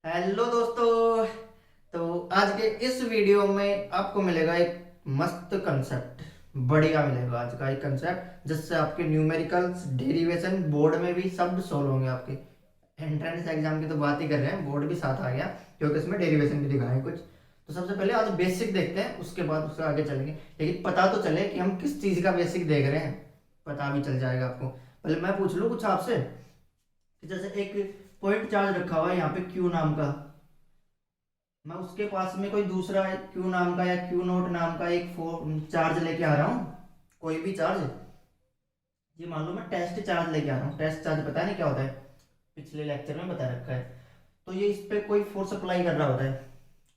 Hello दोस्तों। तो आज के इस वीडियो में आपको मिलेगा एक मस्त कंसेप्ट, बढ़िया मिलेगा आज का एक कंसेप्ट जिससे आपके न्यूमेरिकल्स डेरिवेशन बोर्ड में भी सब सोल्व होंगे। आपके एंट्रेंस एग्जाम की तो बात ही कर रहे हैं, बोर्ड भी साथ आ गया क्योंकि इसमें डेरिवेशन भी दिखाए कुछ। तो सबसे पहले आज बेसिक देखते हैं, उसके बाद उससे आगे चलेंगे। लेकिन पता तो चले कि हम किस चीज़ का बेसिक देख रहे हैं, पता भी चल जाएगा आपको। पहले मैं पूछ लूँ कुछ आपसे कि जैसे एक पॉइंट चार्ज रखा हुआ है यहाँ पे क्यू नाम का, मैं उसके पास में कोई दूसरा क्यू नाम का या क्यू नोट नाम का एक चार्ज लेके आ रहा हूँ, कोई भी चार्ज। ये मान लो मैं टेस्ट चार्ज लेके आ रहा हूँ। टेस्ट चार्ज पता नहीं क्या होता है, पिछले लेक्चर में बता रखा है। तो ये इस पे कोई फोर्स अप्लाई कर रहा होता है,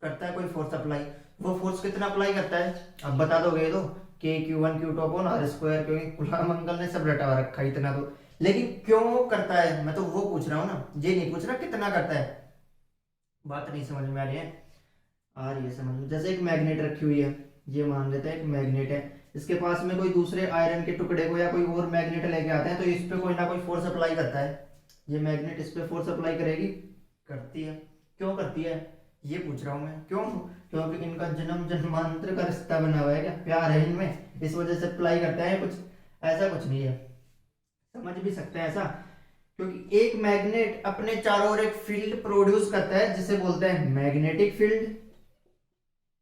करता है कोई फोर्स अप्लाई। वो फोर्स कितना अप्लाई करता है अब बता दोगे तो, K Q one Q top on R square, क्योंकि गुलाम अंकल ने सब रटा हुआ रखा है इतना तो। लेकिन क्यों करता है मैं तो वो पूछ रहा हूँ ना, ये नहीं पूछ रहा कितना करता है। बात नहीं समझ में आ रही है? आ रही है समझ में। जैसे एक मैग्नेट रखी हुई है, ये मान लेते हैं एक मैग्नेट है, इसके पास में कोई दूसरे आयरन के टुकड़े को या कोई और मैग्नेट लेके आते हैं, तो इस पे कोई ना कोई फोर्स अप्लाई करता है। ये मैग्नेट इस पे फोर्स अप्लाई करेगी, करती है। क्यों करती है ये पूछ रहा हूँ मैं, क्यों? क्योंकि इनका जन्म जन्मांतर का रिश्ता बना हुआ है, क्या प्यार है इनमें, इस वजह से अप्लाई करता है कुछ। ऐसा कुछ नहीं है, समझ भी सकते हैं ऐसा। क्योंकि एक मैग्नेट अपने चारों ओर एक फील्ड प्रोड्यूस करता है जिसे बोलते हैं मैग्नेटिक फील्ड।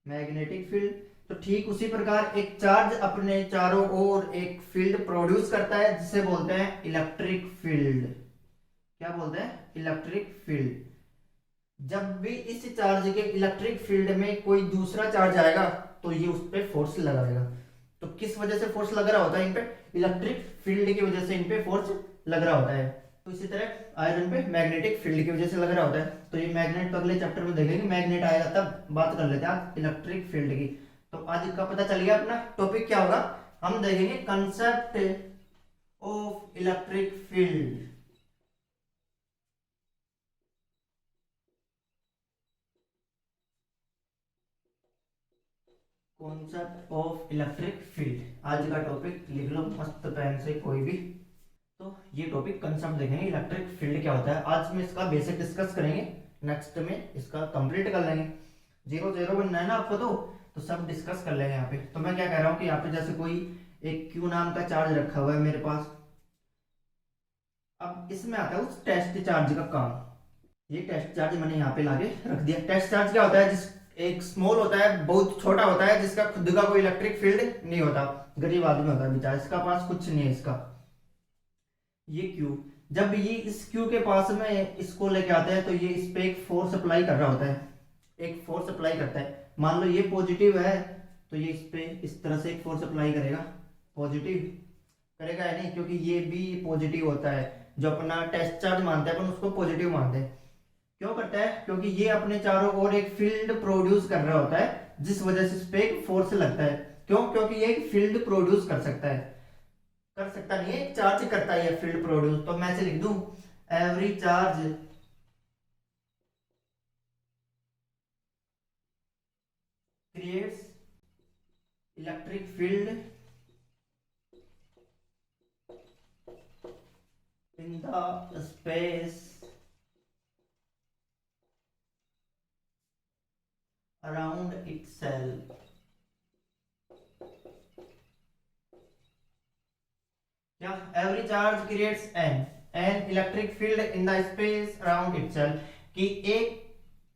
Magnetic field. तो ठीक उसी प्रकार एक चार्ज अपने चारों ओर एक फील्ड प्रोड्यूस करता है जिसे बोलते हैं इलेक्ट्रिक फील्ड। क्या बोलते हैं? Electric field. जब भी इस चार्ज के इलेक्ट्रिक फील्ड में कोई दूसरा चार्ज आएगा तो ये उस पर फोर्स लगाएगा। तो किस वजह से फोर्स लग रहा होता है इन पे? इलेक्ट्रिक फील्ड की वजह से इन पे फोर्स लग रहा होता है। तो इसी तरह आयरन पे मैग्नेटिक फील्ड की वजह से लग रहा होता है। तो ये मैग्नेट तो अगले चैप्टर में देखेंगे, मैग्नेट आएगा तब बात कर लेते हैं आज इलेक्ट्रिक फील्ड की। तो आज का पता चल गया, अपना टॉपिक क्या होगा, हम देखेंगे concept of electric field. Concept of electric field आज का टॉपिक, लिख लो मस्त पेन से कोई भी। तो ये टॉपिक कंसेप्ट देखेंगे इलेक्ट्रिक फील्ड क्या होता है। आज में इसका बेसिक डिस्कस करेंगे, नेक्स्ट में इसका कंप्लीट कर लेंगे। जीरो जीरो बनना है ना आपको, तो सब डिस्कस कर लेंगे यहाँ पे। तो मैं क्या कह रहा हूँ कि यहाँ पे जैसे कोई एक क्यू नाम का चार्ज रखा हुआ है मेरे पास। अब इसमें आता है उस टेस्ट चार्ज का काम। ये टेस्ट चार्ज मैंने यहाँ पे लाके रख दिया। टेस्ट चार्ज क्या होता है? जिस एक स्मॉल होता है, बहुत छोटा होता है, जिसका खुद का कोई इलेक्ट्रिक फील्ड नहीं होता, गरीब आदमी होता है बेचारा, इसका पास कुछ नहीं है इसका। ये क्यू, जब ये इस क्यू के पास में इसको लेके आते हैं तो ये इस पे एक फोर्स अप्लाई कर रहा होता है, एक फोर्स अप्लाई करता है। मान लो ये पॉजिटिव है तो ये इस पे इस तरह से एक फोर्स अप्लाई करेगा, पॉजिटिव करेगा या नहीं, क्योंकि ये भी पॉजिटिव होता है। जो अपना टेस्ट चार्ज मानते हैं अपन उसको पॉजिटिव मानते हैं। क्यों करता है? क्योंकि ये अपने चारों ओर एक फील्ड प्रोड्यूस कर रहा होता है जिस वजह से इस पे एक फोर्स लगता है। क्यों? क्योंकि ये एक फील्ड प्रोड्यूस कर सकता है, कर सकता नहीं है, चार्ज करता है ये फील्ड प्रोड्यूस। तो मैं ऐसे लिख दूं, every charge creates electric field in the space around itself। क्या? Every charge creates an electric field in the space around itself, कि एक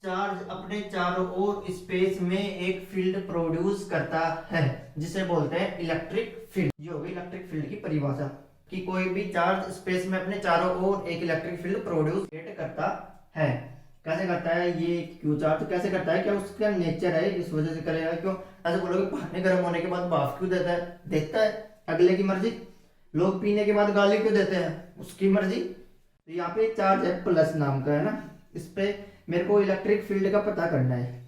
चार्ज अपने चारों ओर स्पेस में एक फील्ड प्रोड्यूस करता है जिसे बोलते हैं इलेक्ट्रिक फील्ड। ये होगी इलेक्ट्रिक फील्ड की परिभाषा, कि कोई भी चार्ज स्पेस में अपने चारों ओर एक इलेक्ट्रिक फील्ड प्रोड्यूस करता है। कैसे करता है ये क्यू चार्ज, कैसे करता है, क्या उसका नेचर है इस वजह से करेगा? क्यों ऐसे बोलोगे? पानी गर्म होने के बाद भाप क्यों देता है? देता है, अगले की मर्जी। लोग पीने के बाद गाली क्यों देते हैं? उसकी मर्जी। तो यहाँ पे चार्ज है प्लस नाम का, है ना, इस पे मेरे को इलेक्ट्रिक फील्ड का पता करना है।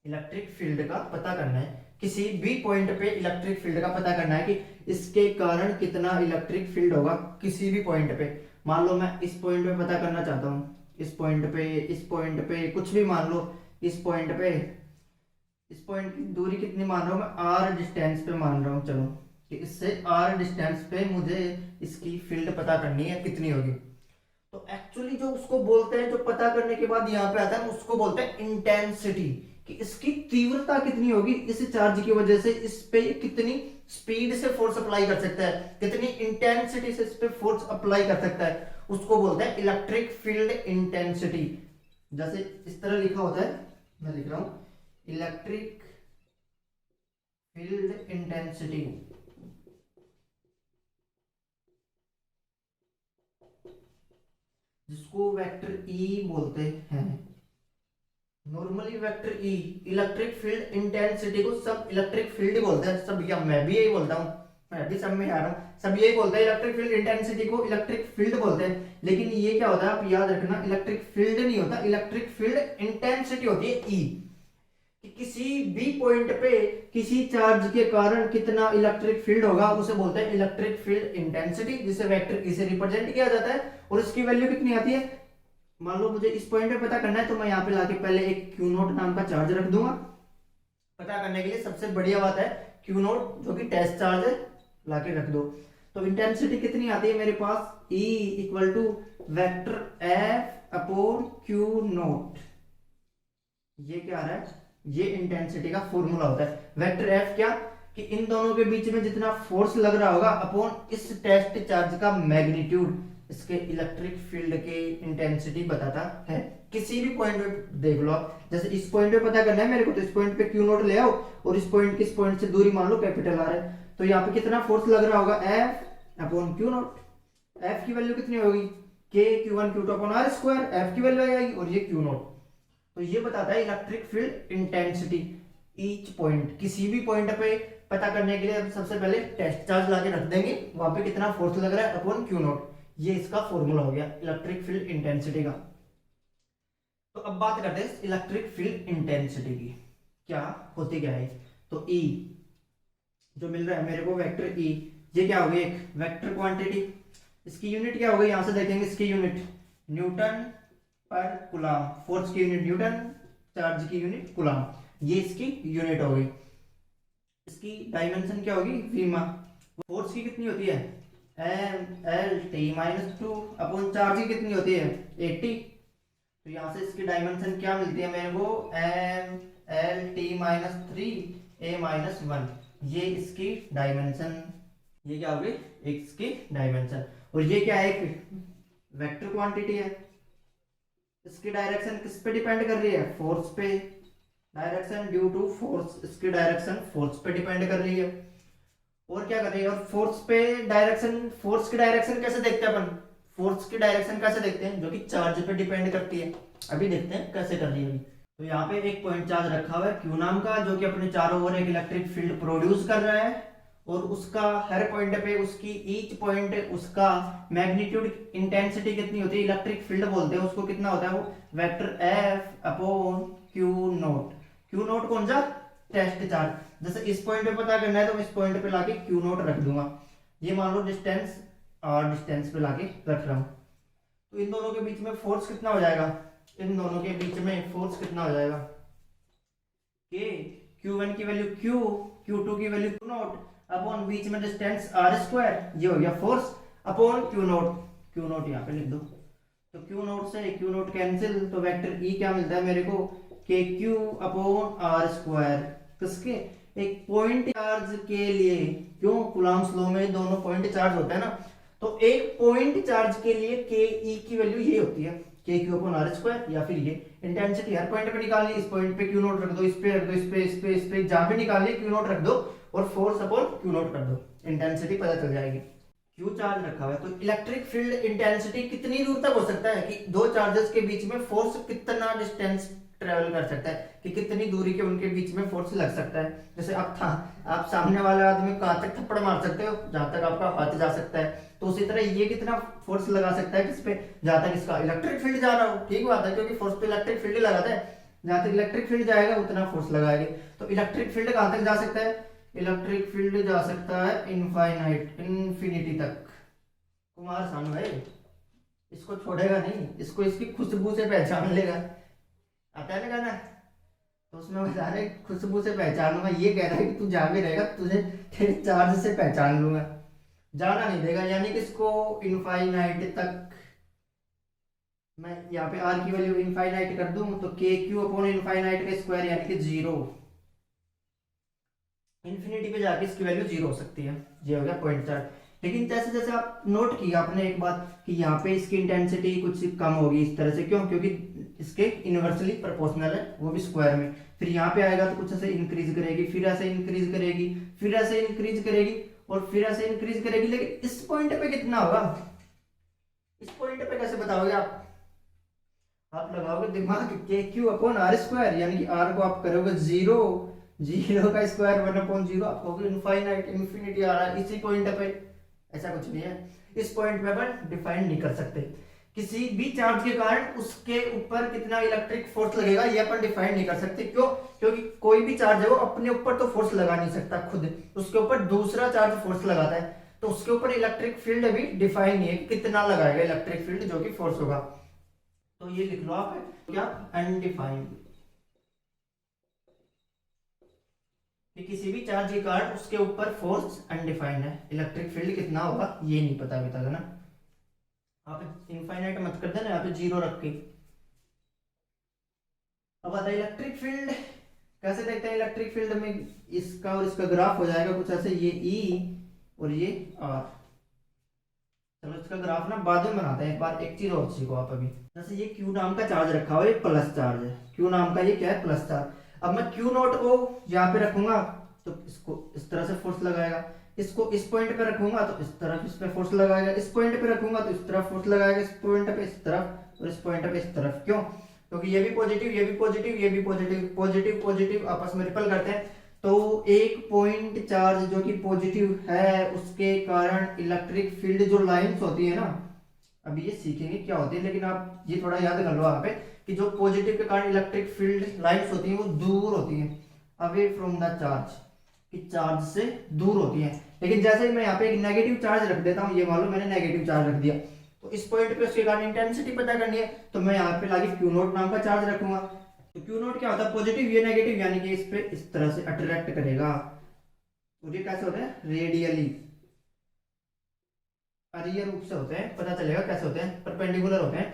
इलेक्ट्रिक फील्ड का पता करना है, किसी भी पॉइंट पे इलेक्ट्रिक फील्ड का पता करना है कि इसके कारण कितना इलेक्ट्रिक फील्ड होगा किसी भी पॉइंट पे। मान लो मैं इस पॉइंट पे पता करना चाहता हूँ, इस पॉइंट पे, इस पॉइंट पे, कुछ भी मान लो, इस पॉइंट पे, इस पॉइंट की दूरी कितनी मान रहा हूँ मैं? आर डिस्टेंस पे मान रहा हूँ। चलो कि इससे आर डिस्टेंस पे मुझे इसकी फील्ड पता करनी है कितनी होगी। तो एक्चुअली जो उसको बोलते हैं, जो पता करने के बाद यहाँ पे आता है, उसको बोलते हैं इंटेंसिटी, कि इसकी तीव्रता कितनी होगी, इस चार्ज की वजह से इस पे कितनी स्पीड से फोर्स अप्लाई कर सकता है, कितनी इंटेंसिटी से इस पे फोर्स अप्लाई कर सकता है, उसको बोलते हैं इलेक्ट्रिक फील्ड इंटेंसिटी। जैसे इस तरह लिखा होता है, मैं लिख रहा हूं इलेक्ट्रिक फील्ड इंटेंसिटी, जिसको वेक्टर ई बोलते हैं। Normally vector E, electric field intensity को सब इलेक्ट्रिक फील्ड ही बोलते हैं सब, या मैं भी यही बोलता हूँ, मैं भी सब में आ रहा हूँ, सब यही बोलते हैं इलेक्ट्रिक फील्ड इंटेंसिटी को इलेक्ट्रिक फील्ड बोलते हैं। लेकिन ये क्या होता है, आप याद रखना, इलेक्ट्रिक फील्ड नहीं होता, इलेक्ट्रिक फील्ड इंटेंसिटी होती है ई, कि किसी भी पॉइंट पे किसी चार्ज के कारण कितना इलेक्ट्रिक फील्ड होगा, उसे बोलते हैं इलेक्ट्रिक फील्ड इंटेंसिटी, जिसे वेक्टर ई से रिप्रेजेंट किया जाता है। और इसकी वैल्यू कितनी आती है, मान लो मुझे इस पॉइंट पे पता करना है, तो मैं यहाँ पे लाके पहले एक क्यू नोट नाम का चार्ज रख दूंगा। पता करने के लिए सबसे बढ़िया बात है क्यू नोट, जो कि टेस्ट चार्ज है, लाके रख दो। तो इंटेंसिटी कितनी आती है मेरे पास, E equal to vector F upon Q naught. ये क्या आ रहा है, ये इंटेंसिटी का फॉर्मूला होता है। वेक्टर F क्या, कि इन दोनों के बीच में जितना फोर्स लग रहा होगा अपॉन इस टेस्ट चार्ज का मैग्नीट्यूड, इसके इलेक्ट्रिक फील्ड की इंटेंसिटी बताता है। किसी भी पॉइंट पे देख लो आप, जैसे इस पॉइंट पे पता करना है मेरे को, तो इस पॉइंट पे क्यू नोट ले आओ, और इस पॉइंट की इस पॉइंट से दूरी मान लो कैपिटल आर है, तो यहाँ पे कितना फोर्स लग रहा होगा, F upon Q naught. F की वैल्यू कितनी होगी, K Q one Q two upon R square, F की वैल्यू आएगी, और ये क्यू नोट। तो ये बताता है electric field intensity each point, किसी भी पॉइंट पे पता करने के लिए सबसे पहले टेस्ट चार्ज लाके रख देंगे, वहां पे कितना फोर्स लग रहा है अपॉन क्यू नोट। ये इसका फॉर्मूला हो गया इलेक्ट्रिक फील्ड इंटेंसिटी का। तो अब बात करते हैं इलेक्ट्रिक फील्ड इंटेंसिटी की, क्या होती क्या है। तो E जो मिल रहा है मेरे को वेक्टर E, ये क्या होगी, एक वेक्टर क्वांटिटी, इसकी यूनिट क्या होगी, यहां से देखेंगे इसकी यूनिट न्यूटन पर कूलम, फोर्स की यूनिट न्यूटन, चार्ज की यूनिट कूलम, ये इसकी यूनिट होगी। इसकी डायमेंशन क्या होगी, वीमा। फोर्स की कितनी होती है, M L T minus two upon charge की कितनी होती है 80। तो यहां से इसकी डायमेंशन क्या मिलती है मेरे को, M L T minus three A minus one, ये इसकी डायमेंशन, ये क्या होगी एक इसकी डायमेंशन। और ये क्या है, एक वेक्टर क्वांटिटी है, इसकी डायरेक्शन किस पे डिपेंड कर रही है, फोर्स पे, डायरेक्शन ड्यू टू फोर्स, इसकी डायरेक्शन फोर्स पे डिपेंड कर रही है। और क्या कर रही है, और फोर्स पे डायरेक्शन, फोर्स की डायरेक्शन कैसे देखते हैं अपन, फोर्स की डायरेक्शन कैसे देखते हैं, जो कि चार्ज पे डिपेंड करती है। अभी देखते हैं कैसे कर रही है। तो यहाँ पे एक पॉइंट चार्ज रखा हुआ है क्यू नाम का, जो कि अपने चारों ओर एक इलेक्ट्रिक फील्ड प्रोड्यूस कर रहा है, और उसका हर पॉइंट पे उसकी ईच पॉइंट उसका मैग्नीट्यूड इंटेंसिटी कितनी होती है, इलेक्ट्रिक फील्ड बोलते हैं उसको, कितना होता है वो, vector F upon Q note. Q note कौन सा, टेस्ट चार्ज। जैसे इस पॉइंट पे पता करना है, तो मैं इस पॉइंट पे लाके क्यू नोट रख दूंगा। ये मान लो डिस्टेंस, और डिस्टेंस पे लाके रख रहा हूं। तो इन दोनों के बीच में फोर्स कितना हो जाएगा, इन दोनों के बीच में फोर्स कितना हो जाएगा, के क्यू वन की वैल्यू क्यू, क्यू टू की वैल्यू क्यू नोट अपॉन बीच में डिस्टेंस आर स्क्वायर, ये हो गया force upon Q note. Q note यहाँ पे लिख दो, तो क्यू नोट से क्यू नोट कैंसिल, तो वेक्टर ई क्या मिलता है मेरे को, के क्यू अपॉन आर स्क्वायर, किसके, एक पॉइंट चार्ज के लिए, क्यों कूलम्ब्स लॉ में दोनों पॉइंट चार्ज होता है ना, तो एक पॉइंट चार्ज के लिए के ई की वैल्यू ये होती है, K Q upon R square, या फिर ये इंटेंसिटी हर पॉइंट पे निकालनी, इस पॉइंट पे क्यू नोट रख दो, इस पे रख दो, इस पे, इस पे, इस पे, जहां पे निकालनी क्यू नोट रख दो, और फोर्स अपॉन क्यू नोट कर दो, इंटेंसिटी पता चल जाएगी। क्यू चार्ज रखा हुआ है, तो इलेक्ट्रिक फील्ड इंटेंसिटी कितनी दूर तक हो सकता है, कि दो चार्जेस के बीच में फोर्स कितना डिस्टेंस ट्रेवल कर सकता है, कि कितनी दूरी के उनके बीच में फोर्स लग सकता है। जैसे अब था, आप सामने वाले आदमी को कहां तक थप्पड़ मार सकते हो, जहां तक आपका हाथ जा सकता है, तो उसी तरह ये कितना फोर्स लगा सकता है किस पे, जहां तक इसका इलेक्ट्रिक फील्ड जा रहा हो। ठीक बात है, क्योंकि फोर्स तो इलेक्ट्रिक फील्ड ही लगाता है, जहां तक इलेक्ट्रिक फील्ड जाएगा उतना फोर्स लगाएंगे। तो इलेक्ट्रिक फील्ड कहां तक जा सकता है, इलेक्ट्रिक फील्ड जा सकता है इनफाइनाइट, इन्फिनिटी तक। कुमार सानू है, इसको छोड़ेगा नहीं, इसको इसकी खुशबू से पहचान लेगा, आता है ना गाना, तो उसमें बता रहे खुशबू से पहचानूंगा, ये कह रहा है कि तू जहां भी रहेगा तुझे तेरे चार्ज से पहचान लूंगा, जाना नहीं देगा, यानी कि इसको इनफाइनाइट तक मैं यहाँ पे आर की वैल्यू इनफाइनाइट कर दूं तो के क्यू अपॉन इनफाइनाइट का स्क्वायर यानी कि जीरो, इन्फिनिटी पे जाके इसकी वैल्यू जीरो हो सकती है। ये हो गया पॉइंट चार्ज। लेकिन जैसे जैसे आप नोट किया आपने एक बात कि यहाँ पे इसकी इंटेंसिटी कुछ कम होगी इस तरह से, क्यों? क्योंकि इसके इनवर्सली प्रोपोर्शनल है, वो भी स्क्वायर में। फिर यहाँ पे आएगा तो कुछ ऐसे इंक्रीज करेगी, फिर ऐसे इंक्रीज करेगी, फिर ऐसे इंक्रीज करेगी और फिर ऐसे इंक्रीज करेगी। लेकिन इस पॉइंट पे कितना होगा, इस पॉइंट पे कैसे बताओगे आप लगाओगे दिमाग, के क्यू अपॉन आर स्क्वायर, यानी कि आर को आप करोगे जीरो, जीरो का स्क्वायर वन अपॉन जीरो, आप कहोगे इनफाइनाइट, इन्फिनिटी आ रहा है इसी पॉइंट पे। ऐसा कुछ नहीं है, इस पॉइंट पे अपन डिफाइन नहीं कर सकते। किसी भी चार्ज के कारण उसके ऊपर कितना इलेक्ट्रिक फोर्स लगेगा ये अपन डिफाइन नहीं कर सकते। क्यों? क्योंकि कोई भी चार्ज है वो अपने ऊपर तो फोर्स लगा नहीं सकता खुद, उसके ऊपर दूसरा चार्ज फोर्स लगाता है, तो उसके ऊपर इलेक्ट्रिक फील्ड भी डिफाइन नहीं है कितना लगाएगा इलेक्ट्रिक फील्ड जो कि फोर्स होगा। तो ये लिख लो आप क्या, अनडिफाइंड, कि किसी भी चार्ज के कारण उसके ऊपर फोर्स अनडिफाइंड है, इलेक्ट्रिक फील्ड कितना होगा ये नहीं पता अभी तक, है ना। आप इनफाइनाइट मत कर देना, यहाँ पे जीरो रख के। अब आता है इलेक्ट्रिक फील्ड, कैसे देखते हैं इलेक्ट्रिक फील्ड में, इसका और इसका ग्राफ हो जाएगा कुछ ऐसे, ये ई और ये आर। चलो इसका ग्राफ ना बाद में बनाते हैं, एक बार एक चीज और सीखो आप अभी। जैसे ये क्यू नाम का चार्ज रखा हुआ है, प्लस चार्ज है, क्यू नाम का ये क्या है, प्लस चार्ज। अब मैं क्यू नोट को यहाँ पे रखूंगा तो इसको इस तरह से फोर्स लगाएगा, इसको इस पॉइंट पे रखूंगा तो इस तरफ इस पे फोर्स लगाएगा, इस पॉइंट पे रखूंगा तो इस तरफ फोर्स लगाएगा, इस पॉइंट पे इस तरफ और इस पॉइंट पे इस तरफ। क्यों? क्योंकि ये भी पॉजिटिव, ये भी पॉजिटिव, ये भी पॉजिटिव, पॉजिटिव पॉजिटिव आपस में रिपल करते हैं। तो एक पॉइंट चार्ज जो कि पॉजिटिव है उसके कारण इलेक्ट्रिक फील्ड जो लाइंस होती है ना, अभी ये सीखेंगे क्या होती है, लेकिन आप ये थोड़ा याद कर लो यहाँ पे कि जो पॉजिटिव के कारण इलेक्ट्रिक फील्ड लाइंस होती हैं वो दूर होती हैं, अवे फ्रॉम द चार्ज, कि चार्ज से दूर होती हैं। लेकिन जैसे ही मैं यहाँ पे एक नेगेटिव चार्ज रख देता हूँ, ये मान लो मैंने नेगेटिव चार्ज रख दिया, तो इस पॉइंट पे उसके कारण इंटेंसिटी पता करनी है, तो मैं यहाँ पे लाके क्यू नोट नाम का चार्ज रखूंगा। तो क्यू नोट क्या होता है, पॉजिटिव ये नेगेटिव, यानी कि इस पे इस तरह से अट्रैक्ट करेगा। तो ये कैसे होते हैं, रेडियली अरीय रूप से होते हैं, पता चलेगा कैसे होते हैं, परपेंडिकुलर होते हैं।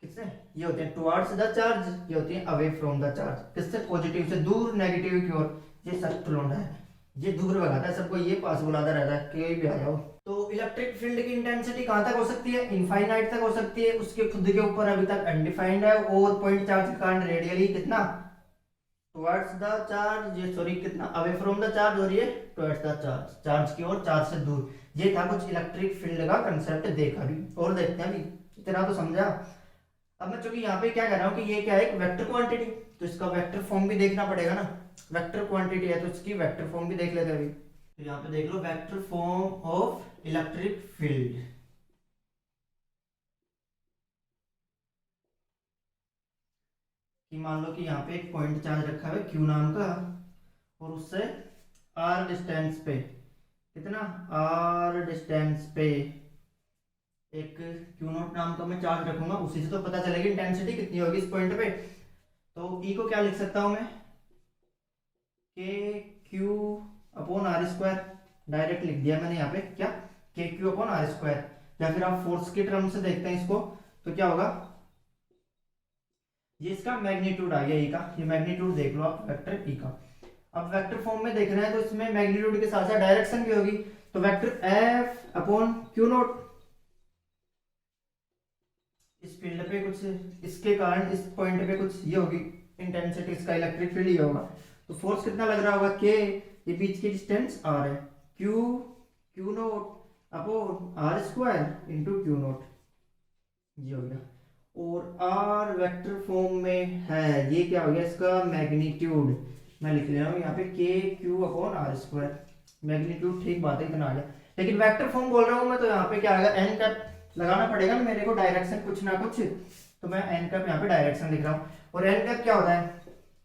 किससे? ये होते हैं टुवर्ड्स द चार्ज, ये होती है अवे फ्रॉम द चार्ज। किससे? पॉजिटिव से दूर, नेगेटिव की ओर। ये सख्त लोंडा है, ये दूर भगाता है सबको, ये पास बुलाता रहता है कोई भी आ जाओ। तो इलेक्ट्रिक फील्ड की इंटेंसिटी कहां तक हो सकती है, इनफाइनाइट तक हो सकती है, उसके खुद के ऊपर अभी तक अनडिफाइंड है। और पॉइंट चार्ज के कारण रेडियली कितना, टुवर्ड्स द चार्ज, ये सॉरी कितना अवे फ्रॉम द चार्ज, और ये टुवर्ड्स द चार्ज, चार्ज की ओर, चार्ज से दूर। ये था कुछ इलेक्ट्रिक फील्ड का कंसेप्ट, देखा भी और देखते हैं भी, इतना तो समझा। अब मैं चूंकि यहाँ पे क्या कर रहा हूँ कि ये क्या है, एक वेक्टर क्वांटिटी, तो इसका वेक्टर फॉर्म भी देखना पड़ेगा ना, वेक्टर क्वांटिटी है तो इसकी वेक्टर फॉर्म भी देख लेते हैं अभी। तो यहाँ पे देख लो vector form of electric field. कि मान लो कि यहाँ पे एक पॉइंट चार्ज रखा है क्यू नाम का, और उससे आर डिस्टेंस पे, कितना, आर डिस्टेंस पे एक क्यू नोट नाम का मैं चार्ज रखूंगा, उसी से तो पता चलेगी इंटेंसिटी कितनी होगी इस पॉइंट पे। तो ई को क्या लिख सकता हूं मैं, K Q upon R square, direct लिख दिया मैंने यहाँ पे क्या, के क्यू अपॉन आर स्क्वायर। या फिर आप फोर्स के टर्म से देखते हैं इसको, तो क्या होगा, ये इसका मैग्नीट्यूड आ गया ई का, ये मैग्नीट्यूड देख लो आप वेक्टर ई का। अब वेक्टर फॉर्म में देखना है तो इसमें मैग्नीट्यूड के साथ साथ डायरेक्शन भी होगी, तो vector F upon Q note, इस फील्ड पे कुछ, इसके कारण इस पॉइंट पे कुछ ये होगी इंटेंसिटी, इसका इलेक्ट्रिक फील्ड ये होगा। तो फोर्स कितना लग रहा होगा, के, ये बीच की डिस्टेंस आर है, Q, Q naught upon R square into Q naught, ये हो गया। और आर वेक्टर फॉर्म में है, ये क्या हो गया, इसका मैग्नीट्यूड, मैं लिख ले रहा हूँ यहाँ पे K Q upon R square, magnitude ठीक बात है इतना आ गया। लेकिन वेक्टर फॉर्म बोल रहा हूँ मैं, तो यहाँ पे क्या आएगा, एन कैप लगाना पड़ेगा ना मेरे को, डायरेक्शन कुछ ना कुछ, तो मैं एन कैप यहाँ पे डायरेक्शन लिख रहा हूँ। और एन कैप क्या होता है,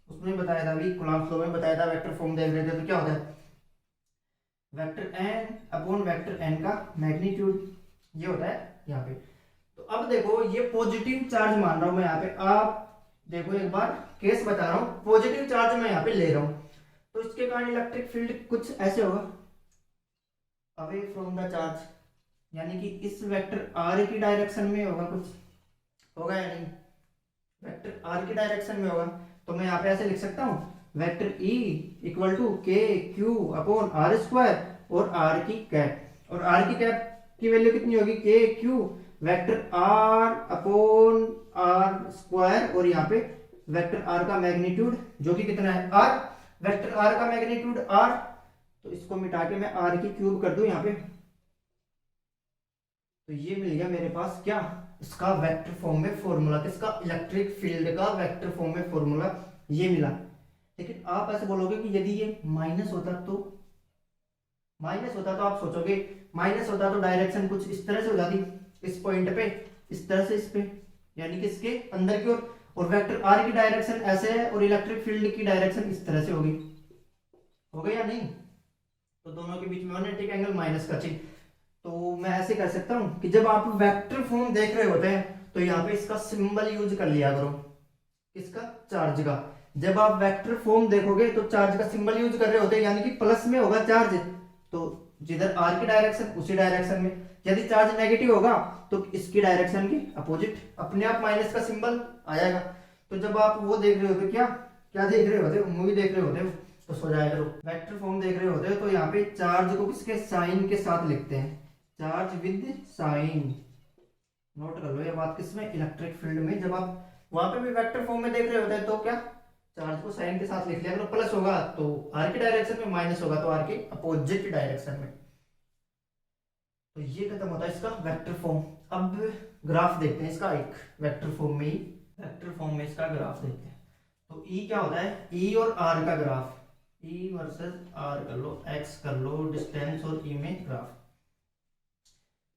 उसमें बताया था अभी कूलम्ब लॉ में बताया था, वेक्टर फॉर्म देख रहे थे तो क्या होता है, vector N upon vector N का मैग्नीट्यूड, ये होता है यहाँ पे। तो अब देखो ये पॉजिटिव चार्ज मान रहा हूं मैं यहाँ पे, आप देखो एक बार केस बता रहा हूँ, पॉजिटिव चार्ज मैं यहाँ पे ले रहा हूँ, तो इसके कारण इलेक्ट्रिक फील्ड कुछ ऐसे होगा, अवे फ्रॉम द चार्ज, यानी कि इस वेक्टर आर की डायरेक्शन में होगा कुछ, होगा या नहीं? वेक्टर आर की डायरेक्शन में होगा, तो मैं यहाँ पे ऐसे लिख सकता हूँ vector E equal to K Q upon R square और आर की कैप, और आर की कैप की वैल्यू कितनी होगी? K Q vector R upon R square, और यहाँ पे वेक्टर आर का मैग्नीट्यूड जो कि कितना है? आर। वेक्टर आर का मैग्नीट्यूड आर, तो इसको मिटा के मैं आर की क्यूब कर दूं यहाँ पे, तो ये मिल गया मेरे पास क्या? इसका वेक्टर फॉर्म में फॉर्मूला, किसका? इलेक्ट्रिक फील्ड का वेक्टर फॉर्म में फॉर्मूला ये मिला। लेकिन आप ऐसे बोलोगे कि यदि ये माइनस होता तो, माइनस होता तो आप सोचोगे माइनस होता तो डायरेक्शन कुछ इस तरह से हो जाती, इस पॉइंट पे इस तरह से, इस पे यानी कि इसके अंदर की ओर, और वेक्टर आर की डायरेक्शन ऐसे है और इलेक्ट्रिक फील्ड की डायरेक्शन इस तरह से होगी, हो गया या नहीं? तो दोनों के बीच में मैग्नेटिक एंगल माइनस का चिन्ह। तो मैं ऐसे कर सकता हूं कि जब आप वेक्टर फॉर्म देख रहे होते हैं तो यहाँ पे इसका सिंबल यूज कर लिया करो, किसका? चार्ज का। जब आप वेक्टर फॉर्म देखोगे तो चार्ज का सिंबल यूज कर रहे होते हैं, यानी कि प्लस में होगा चार्ज, तो जिधर आर की डायरेक्शन उसी डायरेक्शन में। यदि चार्ज नेगेटिव होगा तो इसकी डायरेक्शन की अपोजिट, अपने आप माइनस का सिंबल आएगा। तो जब आप वो देख रहे होते, क्या क्या देख रहे होते हो? मूवी देख रहे होते हो तो सो जाया करो। वेक्टर फॉर्म देख रहे होते हो तो यहाँ पे चार्ज को किसके? साइन के साथ लिखते हैं, चार्ज विद साइन। नोट कर लो ये बात, किसमें? इलेक्ट्रिक फील्ड में। जब आप वहां पे भी वेक्टर फॉर्म में देख रहे होते हैं तो क्या? चार्ज को साइन के साथ लिख लिया करो। प्लस होगा तो आर की डायरेक्शन में, माइनस होगा तो आर के अपोजिट डायरेक्शन में। तो ये खत्म होता है इसका वेक्टर फॉर्म। अब ग्राफ देखते हैं इसका, एक वेक्टर फॉर्म में ही, वेक्टर फॉर्म में इसका ग्राफ देखते हैं। तो ई क्या होता है? ई और आर का ग्राफ, ई वर्सेस आर कर लो, एक्स कर लो डिस्टेंस, और ई में ग्राफ।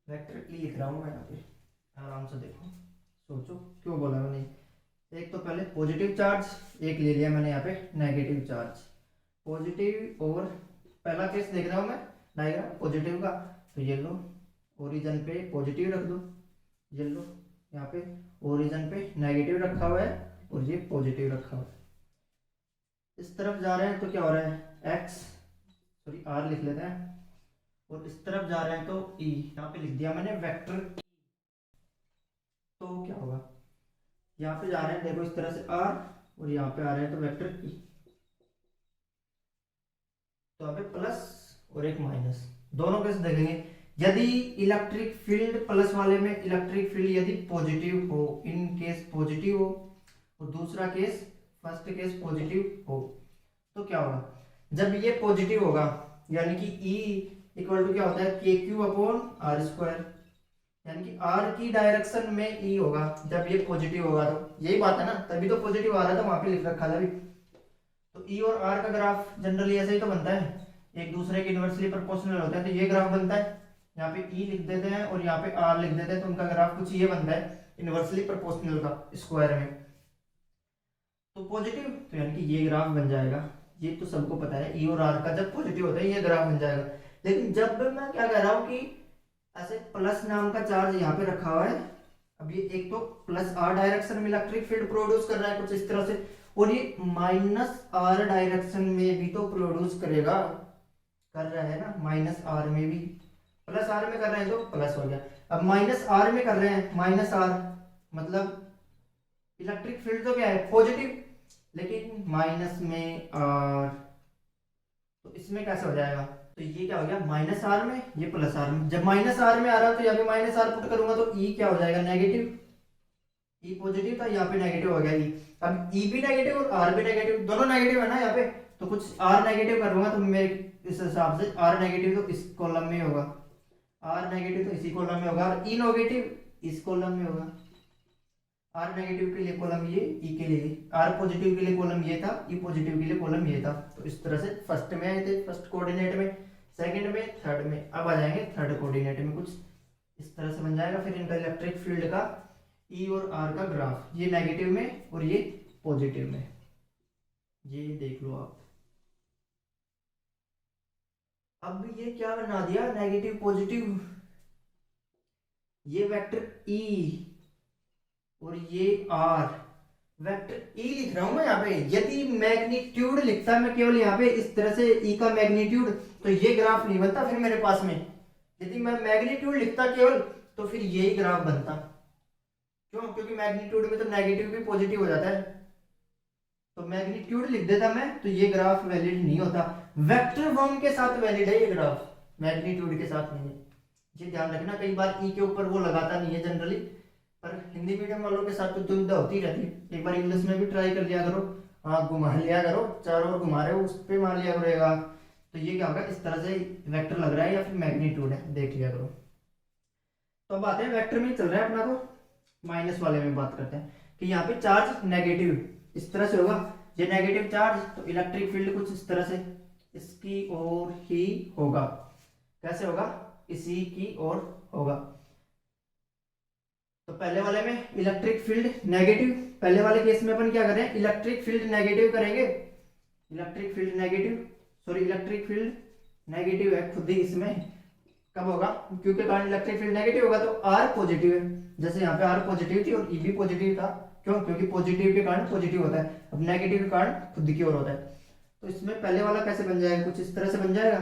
वेक्टर ई लिख रहा हूँ मैं यहाँ पे, आराम से देखो, सोचो क्यों बोला मैंने। एक तो पहले पॉजिटिव चार्ज एक ले लिया मैंने यहाँ पे, नेगेटिव चार्ज। पॉजिटिव, और पहला केस देख रहा हूँ मैं डायग्राम पॉजिटिव का, तो ये लो ओरिजिन पे पॉजिटिव रख दो, ये लो यहाँ पे ओरिजिन पे नेगेटिव रखा हुआ है और ये पॉजिटिव रखा हुआ है। इस तरफ जा रहे हैं तो क्या हो रहा है? एक्स, सॉरी आर लिख लेते हैं, और इस तरफ जा रहे हैं तो ई, यहाँ पे लिख दिया मैंने वेक्टर। तो क्या होगा? यहाँ पे जा रहे हैं देखो इस तरह से आर, और यहाँ पे आ रहे हैं तो वेक्टर ई, तो यहाँ पे प्लस और एक माइनस, दोनों केस देखेंगे। यदि इलेक्ट्रिक फील्ड प्लस वाले में इलेक्ट्रिक फील्ड यदि पॉजिटिव हो, इन केस पॉजिटिव हो, और दूसरा केस, फर्स्ट केस पॉजिटिव हो, तो क्या होगा? जब ये पॉजिटिव होगा यानी कि E इक्वल टू क्या होता है? K Q upon R square, यानी कि आर की डायरेक्शन में E होगा जब ये पॉजिटिव होगा। तो यही बात है ना, तभी तो पॉजिटिव आ रहा था, वहां पे लिख रखा था अभी। तो E और R का ग्राफ जनरली ऐसे ही तो बनता है, एक दूसरे के इनवर्सली प्रोपोर्शनल होता है, तो ये ग्राफ बनता है। यहाँ पे E लिख देते हैं और यहाँ पे R लिख देते हैं, तो उनका ग्राफ कुछ ये बनता है इनवर्सली प्रोपोर्शनल का स्क्वायर में। तो पॉजिटिव, तो यानी कि ये ग्राफ बन जाएगा। ये तो सबको पता है, E और R का जब पॉजिटिव होता है ये ग्राफ बन जाएगा। लेकिन जब मैं क्या कह रहा हूँ कि ऐसे प्लस नाम का चार्ज यहाँ पे रखा हुआ है, अब ये एक तो प्लस आर डायरेक्शन में इलेक्ट्रिक फील्ड प्रोड्यूस कर रहा है कुछ इस तरह से, और ये माइनस आर डायरेक्शन में भी तो प्रोड्यूस करेगा, कर रहा है ना, माइनस आर में भी। प्लस आर में कर रहे हैं तो प्लस हो गया, अब माइनस आर में कर रहे हैं माइनस आर, मतलब इलेक्ट्रिक फील्ड तो क्या है? पॉजिटिव, लेकिन माइनस में आर, तो इसमें कैसे हो जाएगा? तो ये क्या हो गया? माइनस आर में, ये प्लस आर में। जब माइनस आर में आ रहा है तो यहाँ पे माइनस आर पुट करूंगा तो ई क्या हो जाएगा? नेगेटिव। ई पॉजिटिव था, यहाँ पे नेगेटिव हो गया ई। अब ई भी नेगेटिव और आर भी नेगेटिव, दोनों नेगेटिव है ना यहाँ पे, तो कुछ आर नेगेटिव करूंगा तो मेरे इस हिसाब से आर नेगेटिव तो इस कॉलम में होगा, आर नेगेटिव तो इसी कॉलम में होगा, और ई नेगेटिव इस कॉलम में होगा। आर नेगेटिव के लिए कॉलम ये, ई के लिए, आर पॉजिटिव के लिए कॉलम ये था, ई पॉजिटिव के लिए कॉलम ये था। तो इस तरह से फर्स्ट में आए थे, फर्स्ट कोऑर्डिनेट में, सेकंड में, थर्ड में। अब आ जाएंगे थर्ड कोऑर्डिनेट में, कुछ इस तरह से बन जाएगा फिर इनका इलेक्ट्रिक फील्ड का ई और आर का ग्राफ, ये नेगेटिव में और ये पॉजिटिव में। ये देख लो आप, अब ये क्या बना दिया? नेगेटिव पॉजिटिव, ये वेक्टर ई और ये आर, वेक्टर ई लिख रहा हूं मैं यहाँ पे। यदि मैग्नीट्यूड लिखता मैं केवल यहाँ पे इस तरह से ई का मैग्नीट्यूड, तो ये ग्राफ नहीं बनता फिर मेरे पास में। यदि मैं मैग्नीट्यूड लिखता केवल तो फिर यही ग्राफ बनता, क्यों? क्योंकि मैग्नीट्यूड में तो नेगेटिव भी पॉजिटिव हो जाता है, तो मैग्नीट्यूड लिख देता मैं तो ये ग्राफ वैलिड नहीं होता। वेक्टर फॉर्म के साथ वैलिड है ये ग्राफ, मैग्नीट्यूड के साथ नहीं है। ये ध्यान रखना, कई बार ई के ऊपर वो लगाता नहीं है जनरली, पर हिंदी मीडियम वालों के साथ तो दुविधा होती रहती है। एक बार इंग्लिश में भी ट्राई कर लिया करो, हाँ घुमा लिया करो, चारों ओर घुमा रहे हो उस पर मार लिया करेगा, तो ये क्या होगा, इस तरह से वेक्टर लग रहा है या फिर मैग्नीट्यूड है, देख लिया करो। तो अब आते हैं वेक्टर में चल रहा है अपना, तो माइनस वाले में बात करते हैं कि यहाँ पे चार्ज नेगेटिव इस तरह से होगा, ये नेगेटिव चार्ज, तो इलेक्ट्रिक फील्ड कुछ इस तरह से इसकी ओर ही होगा। कैसे होगा? इसी की ओर होगा। तो पहले वाले में इलेक्ट्रिक फील्ड नेगेटिव, पहले वाले केस में अपन क्या करें, इलेक्ट्रिक फील्ड नेगेटिव करेंगे, electric field negative, sorry electric field negative है खुद ही इसमें। कब होगा? क्योंकि कारण इलेक्ट्रिक फील्ड नेगेटिव होगा तो आर पॉजिटिव है, जैसे यहाँ पे आर पॉजिटिव थी और ई भी पॉजिटिव था। क्यों? क्योंकि पॉजिटिव के कारण पॉजिटिव होता है, अब नेगेटिव के कारण खुद की ओर होता है। तो इसमें पहले वाला कैसे बन जाएगा? कुछ इस तरह से बन जाएगा।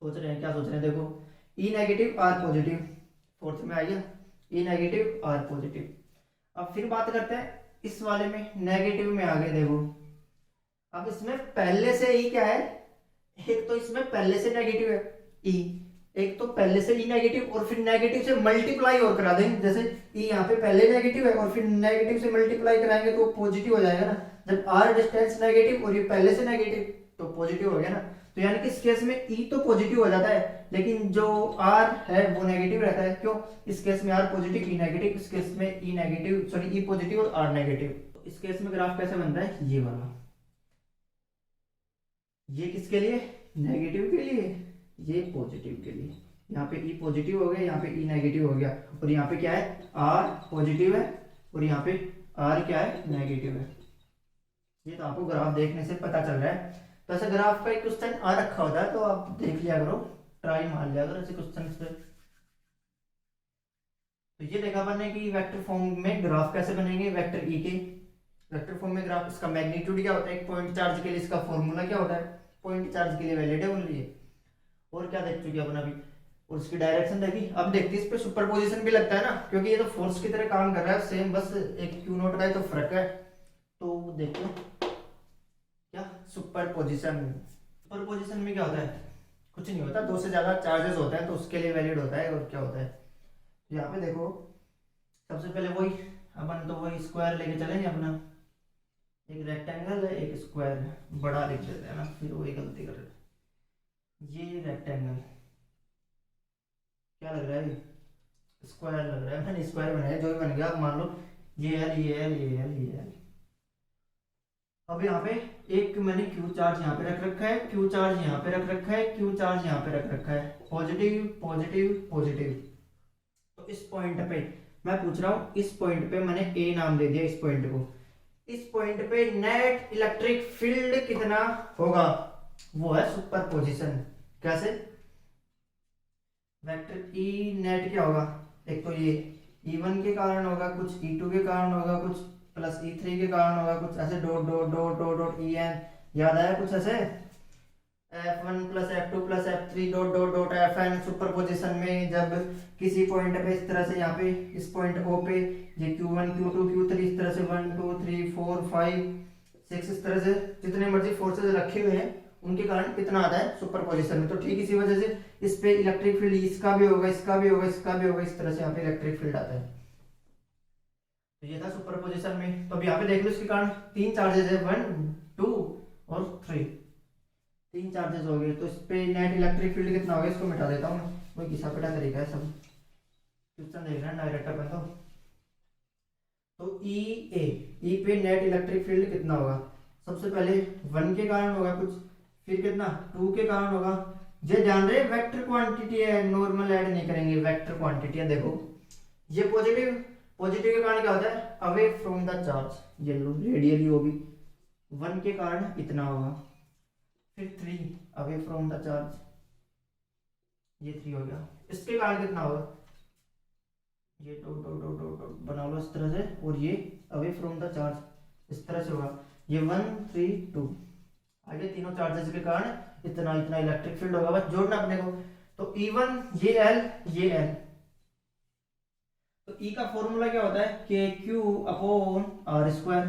सोच रहे हैं, क्या सोच रहे हैं? देखो, ई नेगेटिव आर पॉजिटिव, फोर्थ में आइए, ई नेगेटिव आर पॉजिटिव। अब फिर बात करते हैं इस वाले में, नेगेटिव में आगे देखो, अब इसमें पहले से ई क्या है, एक तो इसमें पहले से नेगेटिव है ई, एक तो पहले से ई नेगेटिव और फिर नेगेटिव से मल्टीप्लाई और करा देंगे, जैसे ई यहाँ पे पहले नेगेटिव है और फिर नेगेटिव से मल्टीप्लाई कराएंगे तो पॉजिटिव हो जाएगा ना। जब आर डिस्टेंस नेगेटिव और ये पहले से नेगेटिव तो पॉजिटिव हो गया ना। तो यानी कि इस केस में ई तो पॉजिटिव हो जाता है, लेकिन जो आर है वो नेगेटिव रहता है। क्यों? इस केस में आर पॉजिटिव ई नेगेटिव, इस केस में ई नेगेटिव, सॉरी ई पॉजिटिव और आर नेगेटिव। तो इस केस में ग्राफ कैसे बनता है? ये वाला, ये किसके लिए? नेगेटिव के लिए, ये पॉजिटिव के लिए। यहाँ पे ई पॉजिटिव हो गया, यहाँ पे ई नेगेटिव हो गया, और यहाँ पे क्या है, आर पॉजिटिव है और यहाँ पे आर क्या है, नेगेटिव है। ये तो आपको ग्राफ देखने से पता चल रहा है। तो ऐसे ग्राफ का एक क्वेश्चन आ रखा होता है तो आप देख लिया करो, ट्राई मार लिया करो ऐसे क्वेश्चन पे। तो ये देखा मैंने कि वेक्टर फॉर्म में ग्राफ कैसे बनेंगे, वेक्टर ई के वेक्टर फॉर्म में ग्राफ। इसका मैग्नीट्यूड क्या होता है, एक पॉइंट चार्ज के लिए इसका फॉर्मूला क्या होता है, पॉइंट चार्ज के लिए वैलिड है ओनली। और क्या देख चुके अपन अभी, और उसकी डायरेक्शन देखी। अब देखते इस पे सुपरपोजिशन भी लगता है ना, क्योंकि ये तो फोर्स की तरह काम कर रहा है सेम, बस एक क्यू नोट का ही तो फर्क है। तो देखो क्या सुपरपोजिशन, सुपरपोजिशन में क्या होता है, कुछ नहीं होता, दो से ज्यादा चार्जेस होते हैं तो उसके लिए वैलिड होता है। और क्या होता है यहाँ पे देखो, सबसे पहले वही अपन तो वही स्क्वायर लेके चलेंगे अपना, एक रेक्टेंगल है एक स्क्वायर है, बड़ा लिख देते हैं ना, फिर वही गलती कर रहे हैं। ये रेक्टेंगल क्या लग रहा है, स्क्वायर लग रहा है, मैंने स्क्वायर बनाया, जो भी बन गया। अब मान लो ये एल, ये एल, ये एल, ये एल। अब यहाँ पे एक मैंने क्यू चार्ज यहाँ पे रख रखा है, क्यू चार्ज यहाँ पे रख रखा है, क्यू चार्ज यहाँ पे रख रखा है, पॉजिटिव पॉजिटिव पॉजिटिव। तो इस पॉइंट पे मैं पूछ रहा हूँ, इस पॉइंट पे मैंने ए नाम दे दिया इस पॉइंट को, इस पॉइंट पे नेट इलेक्ट्रिक फील्ड कितना होगा, वो है सुपरपोजिशन। कैसे? वेक्टर ई नेट क्या होगा, एक तो ये E1 के कारण होगा, कुछ E2 के कारण होगा, कुछ प्लस E3 के कारण होगा, कुछ ऐसे dot dot dot dot dot En, याद आया कुछ ऐसे, F1 plus F2 plus F3 dot dot dot Fn। Superposition में जब किसी पॉइंट पे इस तरह से, यहाँ पे इस पॉइंट O पे ये Q1 Q2 Q3 इस तरह से 1 2 3 4 5 6 इस तरह से जितने मर्जी फोर्सेज रखे हुए हैं उनके कारण कितना आता है सुपरपोजिशन में। तो ठीक इसी वजह से इस पे इलेक्ट्रिक फील्ड इसका भी होगा, इसका भी होगा, इसका भी होगा, इस तरह से यहाँ पे इलेक्ट्रिक फील्ड आता है। तो ये था सुपरपोजिशन में। तो अब यहाँ पे देख लो, इसके कारण तीन चार्जेस है, 1 2 और 3, तीन चार्जेस हो गए। तो इस पे नेट इलेक्ट्रिक फील्ड कितना होगा, इसको मिटा देता हूँ मैं, वही घिसा पिटा तरीका है, सब क्वेश्चन देख रहे हैं डायरेक्ट अपन तो ई पे नेट इलेक्ट्रिक फील्ड कितना होगा, सबसे पहले 1 के कारण होगा कुछ, फिर कितना 2 के कारण होगा। ये ध्यान रहे वेक्टर क्वांटिटी है, नॉर्मल ऐड नहीं करेंगे, वेक्टर क्वांटिटी है। देखो ये पॉजिटिव, पॉजिटिव के कारण क्या होता है, अवे फ्रॉम द चार्ज, ये लो रेडियली होगी, 1 के कारण इतना होगा, फिर 3 अवे फ्रॉम द चार्ज, ये 3 हो गया। इसके कारण कितना होगा, ये dot dot dot dot dot बना लो इस तरह से, और ये अवे फ्रॉम द चार्ज इस तरह से होगा, ये 1 3 2, आगे तीनों चार्जेस के कारण इतना इतना इलेक्ट्रिक फील्ड होगा, बस जोड़ना अपने को। तो E1 ये L ये L, तो ई का फॉर्मूला क्या होता है, K Q upon R square,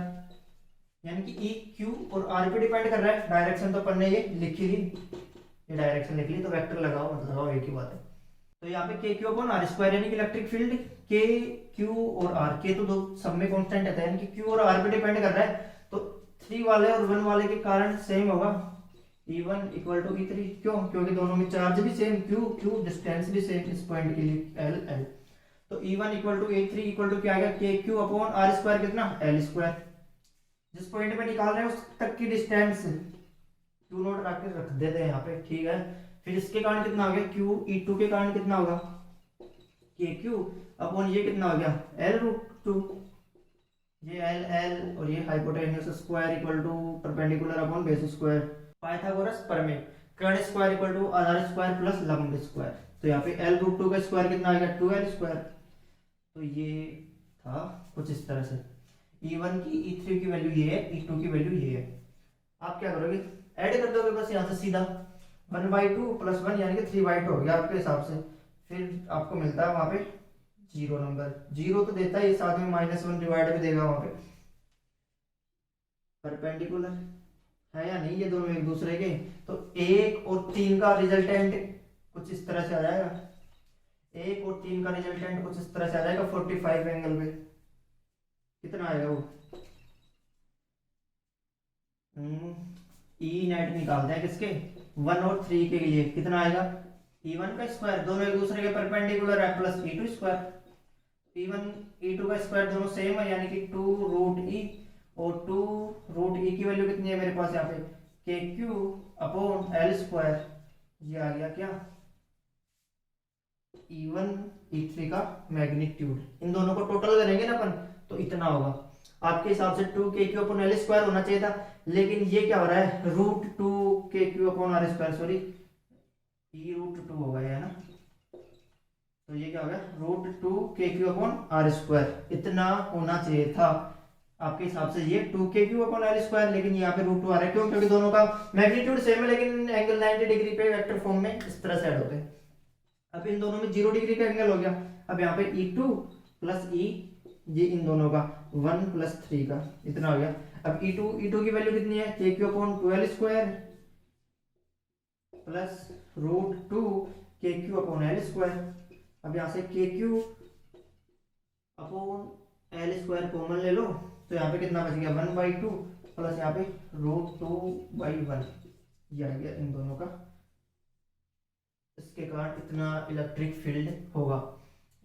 यानी कि ई क्यू और आर पे डिपेंड कर रहा है। डायरेक्शन तो अपन ने ये लिख ली, ये डायरेक्शन लिख ली, तो वेक्टर लगाओ मतलब लगाओ, एक ही बात है। तो यहाँ पे K Q upon R square यानी कि इलेक्ट्रिक फील्ड के क्यू और आर, के तो दो सब में कांस्टेंट रहता है, यानी कि क्यू और आर पे डिपेंड कर रहा है। तो 3 वाले और 1 वाले के कारण सेम होगा, E1 इक्वल टू E3। क्यों? क्योंकि दोनों में चार्ज भी सेम, क्यू क्यू, डिस्टेंस भी सेम इस पॉइंट के लिए L L। तो E1 equal to E3 equal to क्या आएगा, के क्यू अपॉन आर स्क्वायर, कितना L स्क्वायर। जिस पॉइंट पे निकाल रहे हैं उस तक की डिस्टेंस क्यू नोट रख देते हैं यहाँ पे, ठीक है। फिर इसके कारण कितना हो गया, क्यू E2 के कारण कितना होगा, के क्यू अपॉन ये कितना हो गया L रूट 2, ये L L और ये hypotenuse square equal to perpendicular upon base square, Pythagoras प्रमेय, कर्ण स्क्वायर इक्वल टू आधार स्क्वायर प्लस लंब स्क्वायर। तो यहाँ पे L रूट 2 का स्क्वायर कितना आ गया 2L स्क्वायर। तो ये था कुछ इस तरह से, E1 की E3 की वैल्यू ये है, E2 की वैल्यू ये है। आप क्या करोगे, ऐड कर दोगे बस यहाँ से सीधा 1/2 प्लस 1 यानी कि 3/2 हो गया आपके हिसाब से। फिर आपको मिलता है वहां पे 0 नंबर, 0 तो देता है, साथ में -1 डिवाइड भी देगा वहां पे। परपेंडिकुलर है या नहीं ये दोनों एक दूसरे के, तो 1 और 3 का रिजल्टेंट कुछ इस तरह से आ जाएगा, 1 और 3 का रिजल्टेंट कुछ इस तरह से आ जाएगा 45 एंगल पे। कितना आएगा वो, ई नेट निकालते हैं किसके, 1 और 3 के लिए, कितना आएगा E1 का स्क्वायर, दोनों एक दूसरे के परपेंडिकुलर है, plus E2 square. E1 E2 का स्क्वायर दोनों सेम है, यानी कि 2 रूट ई, और 2 रूट ई की वैल्यू कितनी है मेरे पास यहाँ पे, K Q upon L square. ये आ गया क्या, E1 E3 का मैग्नीट्यूड। इन दोनों को टोटल करेंगे ना अपन तो इतना होगा। आपके हिसाब से 2 K Q upon L square होना चाहिए था, लेकिन ये क्या हो रहा है, root 2 K Q upon R square, sorry E root 2 होगा ये, है ना। तो ये क्या हो गया, root 2 K Q upon R square, इतना होना चाहिए था आपके हिसाब से ये 2 K Q upon R square, लेकिन यहाँ पे रूट 2 आ रहा है। क्यों? क्योंकि दोनों का मैग्नीट्यूड सेम है, लेकिन एंगल 90 डिग्री पे वेक्टर फॉर्म में इस तरह से ऐड होते हैं। अब इन दोनों में 0 डिग्री का एंगल हो गया। अब यहाँ पे E2 प्लस E, ये इन दोनों का 1 प्लस 3 का इतना हो गया। अब E2 की वैल्यू कितनी है, K Q upon 12 square plus root 2 K Q upon L square. अब यहाँ से के Q upon L square common ले लो, तो यहाँ पे कितना बच गया 1/2 प्लस यहाँ पे रूट 2/1, ये आ गया इन दोनों का। इसके कारण इतना इलेक्ट्रिक फील्ड होगा,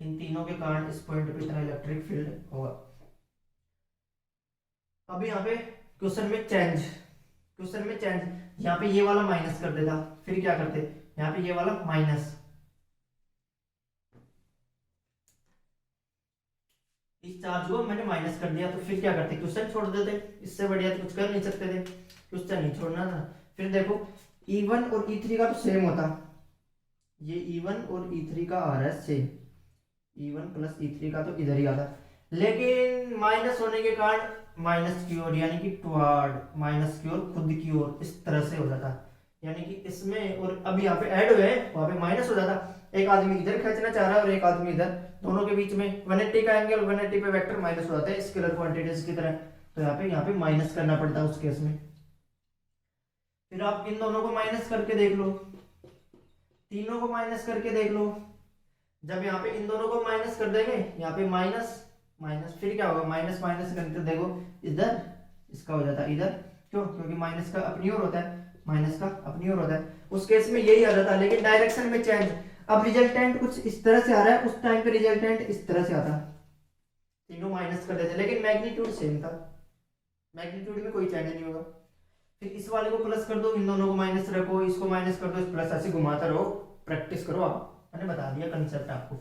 इन तीनों के कारण इस पॉइंट पे इतना इलेक्ट्रिक फील्ड होगा। अब यहाँ पे क्वेश्चन में चेंज, यहाँ पे ये वाला माइनस कर देता, फिर क्या करते, यहाँ पे ये वाला माइनस, इस चार्ज को मैंने माइनस कर दिया, तो फिर क्या करते, क्वेश्चन छोड़ देते, इससे बढ़िया तो कुछ कर नहीं सकते थे, क्वेश्चन नहीं छोड़ना था। फिर देखो E1 और E3 का तो सेम होता, ये E1 और E3 का आ रहा है सेम, E1 प्लस E3 का तो इधर ही आता, लेकिन माइनस होने के कारण माइनस की ओर, यानी कि टुवार्ड माइनस की ओर, खुद की ओर, इस तरह से हो जाता, यानी कि इसमें और अब यहाँ पे ऐड हुए वहां पे माइनस हो जाता। एक आदमी इधर खींचना चाह रहा है और एक आदमी इधर, दोनों के बीच में 180 का एंगल, 180 पे वेक्टर माइनस हो जाता है स्केलर क्वांटिटीज की तरह, तो यहाँ पे माइनस करना पड़ता है उस केस में। फिर आप इन दोनों को माइनस करके देख लो, तीनों को माइनस करके देख लो। जब यहाँ पे इन दोनों को माइनस कर देंगे, यहाँ पे माइनस माइनस, फिर क्या होगा, माइनस माइनस करके देखो इधर, इसका हो जाता है इधर, क्यों? क्योंकि माइनस का अपनी ओर होता है, माइनस का अपनी ओर होता है, उस केस में यही आ जाता है, लेकिन डायरेक्शन में चेंज। अब रिजल्टेंट कुछ इस तरह से आ रहा है, उस टाइम पे रिजल्टेंट इस तरह से आता, तीनों माइनस कर देते, लेकिन मैग्नीट्यूड सेम था, मैग्नीट्यूड में कोई चेंज नहीं होगा। फिर इस वाले को प्लस कर दो, इन दोनों को माइनस रखो, इसको माइनस कर दो, इस प्लस ऐसे घुमाता रहो, प्रैक्टिस करो आप, मैंने बता दिया कंसेप्ट आपको।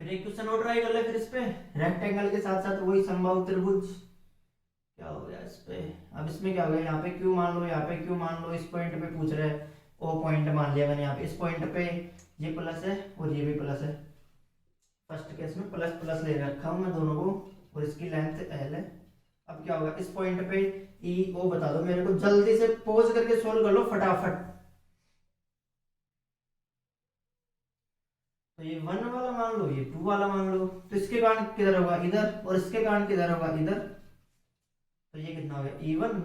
फिर एक क्वेश्चन और ट्राई कर ले, फिर इस पे रेक्टेंगल के साथ साथ वही समबाहु त्रिभुज, क्या हो गया इस पे, अब इसमें क्या हो गया, यहाँ पे क्यू मान लो, यहाँ पे क्यू मान लो, इस पॉइंट पे पूछ रहे हैं, ओ पॉइंट मान लिया मैंने, यहाँ पे इस पॉइंट पे ये प्लस है और ये भी प्लस है, फर्स्ट केस में प्लस प्लस ले रखा हूँ मैं दोनों को, और इसकी लेंथ L है। अब क्या होगा, इस पॉइंट पे ई ओ बता दो मेरे को, जल्दी से पोज करके सोल्व कर लो फटाफट। तो ये 1 वाला मान लो, ये 2 वाला मान लो, तो इसके कारण किधर होगा, इधर, और इसके कारण किधर होगा, इधर। तो ये कितना हो गया, E1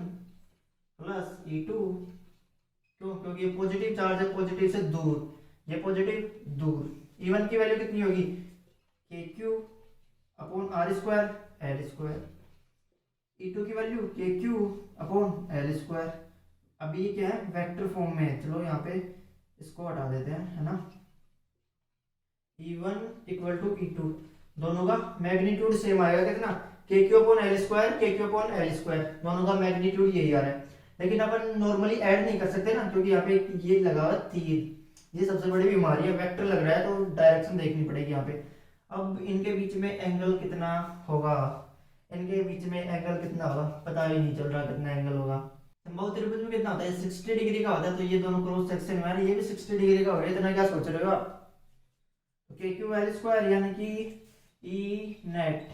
प्लस E2। क्यों? क्योंकि ये पॉजिटिव चार्ज है, पॉजिटिव से दूर, ये पॉजिटिव दूर। E1 की वैल्यू कितनी होगी, KQ upon R square L square. E2 की value KQ upon L square. अभी ये क्या है, वेक्टर फॉर्म में है। चलो यहाँ पे इसको हटा देते हैं, है ना। E1 इक्वल टू E2, दोनों का मैग्नीट्यूड सेम आएगा, कितना, KQ upon L square, KQ upon L square, दोनों का मैग्नीट्यूड यही आ रहा है। लेकिन अपन नॉर्मली ऐड नहीं कर सकते ना, क्योंकि यहाँ पे ये लगा हुआ तीर, ये सबसे बड़ी बीमारी है, वेक्टर लग रहा है तो डायरेक्शन देखनी पड़ेगी यहाँ पे। अब इनके बीच में एंगल कितना होगा, इनके बीच में एंगल कितना होगा, पता ही नहीं चल रहा कितना एंगल होगा। समबाहु त्रिभुज में कितना होता है, 60 डिग्री का होता है, तो ये दोनों क्रॉस सेक्शन में आ रहे हैं, ये भी 60 डिग्री का हो रहा है, इतना क्या सोच रहे हो आप। तो KQ L स्क्वायर यानी कि E नेट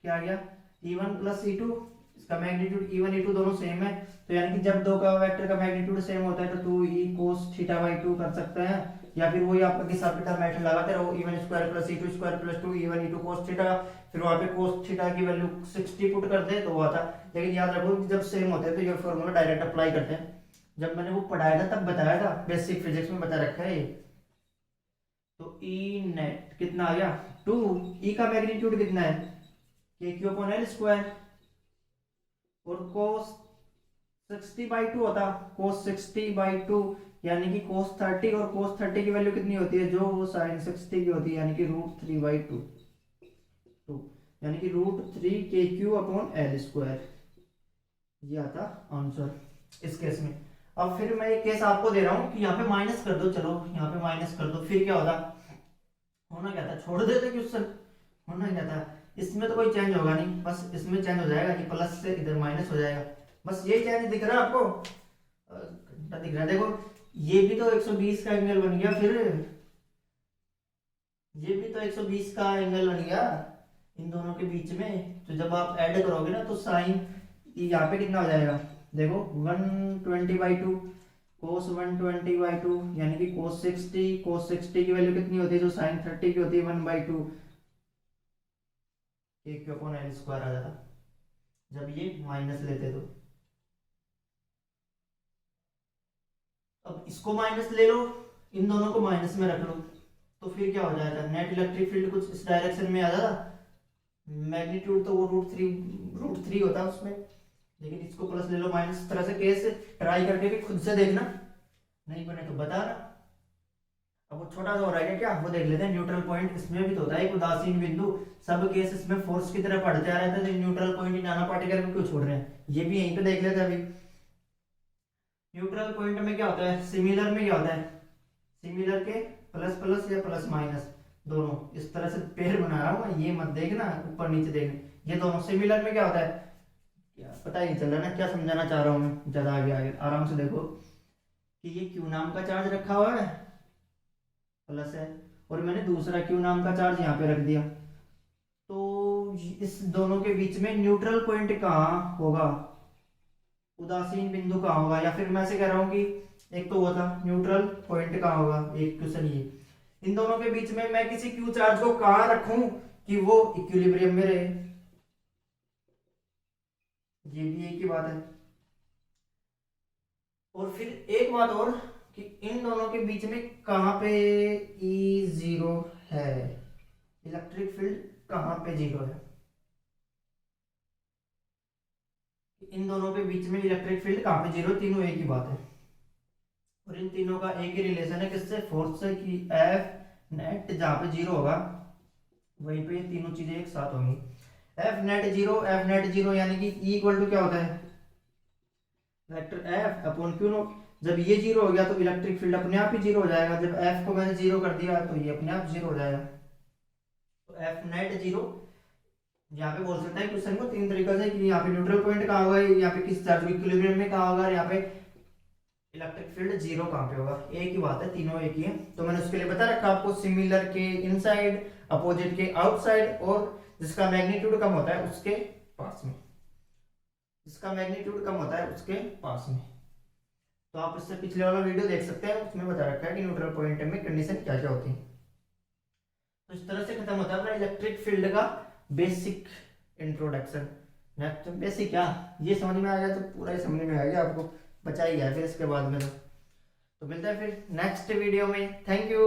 क्या आ गया, E1 प्लस E2, इसका मैग्नीट्यूड E1 E2 दोनों सेम है, तो यानी कि जब दो का वेक्टर का मैग्नीट्यूड सेम होता है तो 2E cos थीटा बाई 2 कर सकते हैं, या फिर वही आपका किस आपका मेथड लगाते रहो, E1 square plus E2 square plus 2 E1 E2 cos theta, फिर वहां पे cos थीटा की वैल्यू 60 पुट कर दे तो वो आता। लेकिन याद रखो कि जब सेम होते हैं तो ये फॉर्मूला डायरेक्ट अप्लाई करते हैं। जब मैंने वो पढ़ाया था तब बताया था, बेसिक फिजिक्स में बता रखा है ये। तो E नेट कितना आ गया 2, E का मैग्नीट्यूड कितना है KQ अपॉन L स्क्वायर, और cos 60 बाई 2 होता, cos 60 बाई 2 यानी कि cos 30, और cos 30 की वैल्यू कितनी होती है, जो वो sin 60 की होती है, यानी कि √3 बाई 2, यानी कि √3 KQ अपॉन L स्क्वायर, ये आता आंसर इस केस में। अब फिर मैं एक केस आपको दे रहा हूं कि यहाँ पे माइनस कर दो, चलो यहाँ पे माइनस कर दो, फिर क्या होता, होना क्या था, छोड़ देते क्वेश्चन, होना क्या था, इसमें तो कोई चेंज होगा नहीं, बस इसमें चेंज हो जाएगा कि प्लस से इधर माइनस हो जाएगा, बस यही चेंज दिख रहा है आपको, घंटा दिख रहा है। देखो ये भी तो 120 का एंगल बन गया, फिर ये भी तो 120 का एंगल बन गया इन दोनों के बीच में। तो जब आप ऐड करोगे ना तो साइन यहाँ पे कितना हो जाएगा, देखो 120 बाई 2 cos 120 बाई 2 यानी कि cos 60 की वैल्यू कितनी होती है, जो sin 30 की होती है 1 by 2 KQ upon L square आ जाता, जब ये माइनस लेते तो। अब इसको माइनस ले लो, इन दोनों को माइनस में रख लो, तो फिर क्या हो जाएगा, नेट इलेक्ट्रिक फील्ड कुछ इस डायरेक्शन में आ जाता, मैग्नीट्यूड तो वो √3 होता है उसमें, लेकिन इसको प्लस ले लो माइनस, इस तरह से केस ट्राई करके भी खुद से देखना, नहीं बने तो बताना। अब वो छोटा सा हो रहा है क्या, वो देख लेते हैं न्यूट्रल पॉइंट, इसमें भी तो होता है एक उदासीन बिंदु, सब केस इसमें फोर्स की तरह पढ़ते आ रहे थे, तो न्यूट्रल पॉइंट नाना पार्टिकल में क्यों छोड़ रहे हैं, ये भी यहीं पे देख लेते हैं अभी। न्यूट्रल पॉइंट में क्या होता है, सिमिलर में क्या होता है, सिमिलर के प्लस प्लस या प्लस माइनस दोनों, इस तरह से पेड़ बना रहा हूँ, ये मत देखना ऊपर नीचे देखना, ये दोनों सिमिलर में क्या होता है, क्या पता ही नहीं चल रहा ना क्या समझाना चाह रहा हूँ मैं, ज्यादा आगे आगे आराम से देखो कि ये Q नाम का चार्ज रखा हुआ है प्लस है, और मैंने दूसरा Q नाम का चार्ज यहाँ पे रख दिया, तो इस दोनों के बीच में न्यूट्रल पॉइंट कहाँ होगा, उदासीन बिंदु कहाँ होगा, या फिर मैं ऐसे कह रहा हूँ कि एक तो वो था न्यूट्रल पॉइंट कहाँ होगा, एक क्वेश्चन ये, इन दोनों के बीच में मैं किसी Q चार्ज को कहाँ रखूं कि वो इक्विलिब्रियम में रहे, ये भी एक ही बात है। और फिर एक बात और कि इन दोनों के बीच में कहाँ पे E0 है, इलेक्ट्रिक फील्ड कहाँ पे 0 है, इन दोनों के बीच में इलेक्ट्रिक फील्ड कहाँ पे 0, तीनों एक ही बात है, और इन तीनों का एक ही रिलेशन है, किससे, फोर्स से, कि F नेट जहाँ पे 0 होगा वहीं पे ये तीनों चीजें एक साथ होंगी। F नेट 0 यानी कि E इक्वल टू क्या होता है, vector F upon Q not, जब ये 0 हो गया तो इलेक्ट्रिक फील्ड अपने आप ही 0 हो जाएगा, जब F को मैंने 0 कर दिया तो ये अपने आप 0 हो जाएगा। तो F नेट 0, यहाँ पे बोल सकता है क्वेश्चन को तीन तरीके से कि यहाँ पे न्यूट्रल पॉइंट कहाँ होगा, यहाँ पे किस चार्ज इक्विलिब्रियम में कहाँ होगा, यहाँ पे इलेक्ट्रिक फील्ड 0 कहाँ पे होगा, एक ही बात है, तीनों एक ही है। तो मैंने उसके लिए बता रखा आपको, सिमिलर के इनसाइड, अपोजिट के आउटसाइड, और जिसका मैग्नीट्यूड कम होता है उसके पास में, जिसका मैग्नीट्यूड कम होता है उसके पास में। तो आप इससे पिछले वाला वीडियो देख सकते हैं, उसमें बता रखा है कि न्यूट्रल पॉइंट में कंडीशन क्या क्या होती है। तो इस तरह से खत्म होता है अपना इलेक्ट्रिक फील्ड का बेसिक इंट्रोडक्शन। नेक्स्ट बेसिक क्या, ये समझ में आ गया तो पूरा ही समझ में आ गया आपको, बचा ही गया फिर इसके बाद में। तो मिलता है फिर नेक्स्ट वीडियो में। Thank you.